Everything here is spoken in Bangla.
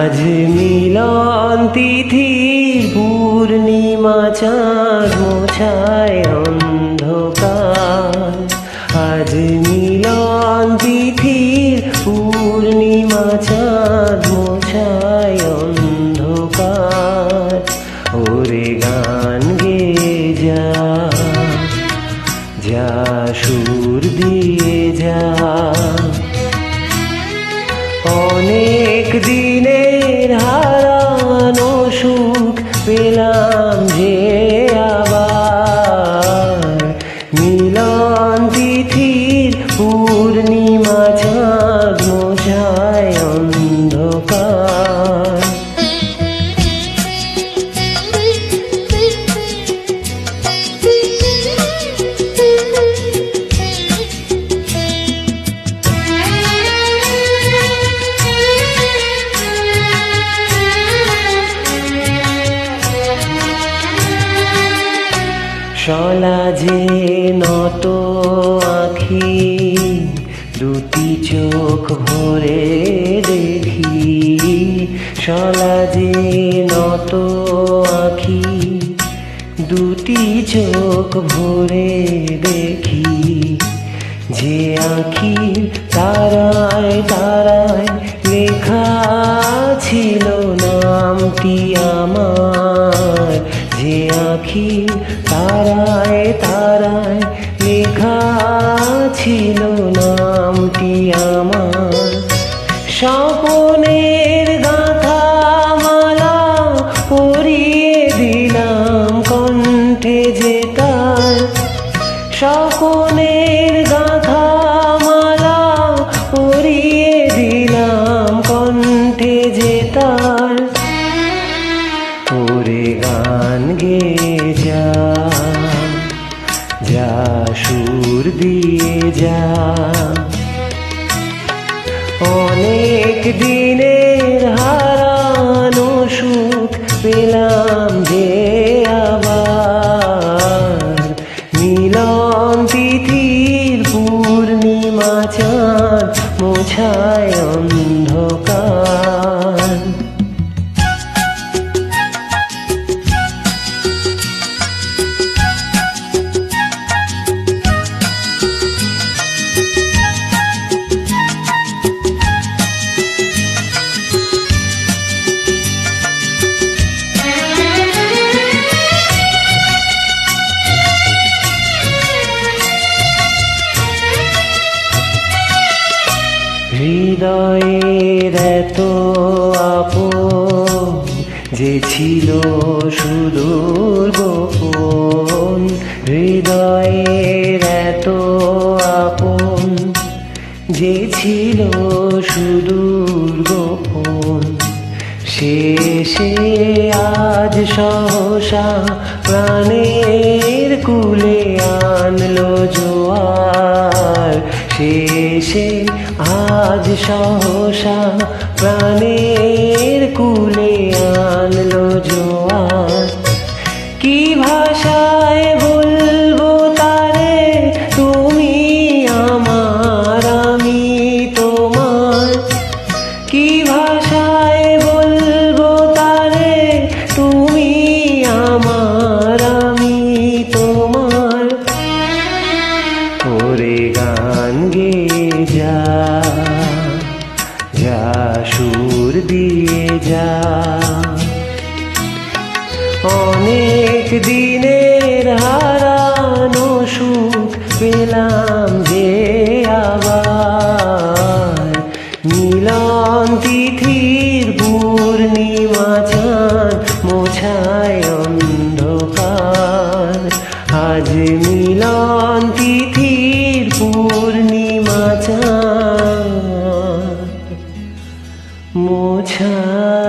আজ মিলন তিথির পূর্ণিমা চাঁদ মোছায় অন্ধকার। আজ মিলন তিথির পূর্ণিমা চাঁদ মোছায় অন্ধকার। ওরে গান গেয়ে যা, যা সুর দিয়ে যা। অনেক দিনের হারানো সুখ পেলাম যে আবার। মিলন তিথির পূর্ণিমা চাঁদ মোছায় অন্ধকার। সলাজে নত আখি, দুটি চোখ ভরে দেখি। সলাজে নত আখি, দুটি চোখ ভরে দেখি। যে আখি তারায় তারায় লেখা ছিল নামটি আমার। যে আখি তারায় তারায় লেখা ছিল নামটি আমার। স্বপনের গাঁথা মালা পরিয়ে দিলাম কণ্ঠে যে তার। স্বপনের গাঁথা মালা পরিয়ে দিলাম কণ্ঠে যে তার। ওরে গান গেয়ে যা, যা সুর দিয়ে যা। অনেক দিনের হারানো সুখ পেলাম যে আবার। মিলন তিথির পূর্ণিমা চাঁদ মোছায় অন্ধকার। হৃদয়ের এত আপন যে ছিল সুদূর গোপন। হৃদয়ের এত আপন যে ছিল সুদূর গোপন। শেষে আজ সহসা প্রাণের কুলে আনলো জোয়ার। শেষে আজ সহসা প্রাণের কুলে আনলো জোয়ার। কি ভাষায় বলবো তারে, তুমি আমার আমি তোমার। কি ভাষায় বলবো তারে, তুমি আমার আমি তোমার। ওরে গান গেয়ে যা, যা সুর দিয়ে যা। অনেক দিনের হারানো সুখ পেলাম যে আবার। মিলন তিথির পূর্ণিমা চাঁদ মোছায় অন্ধকার। আজ মিলন তিথির পূর্ণিমা চাঁদ মোছায়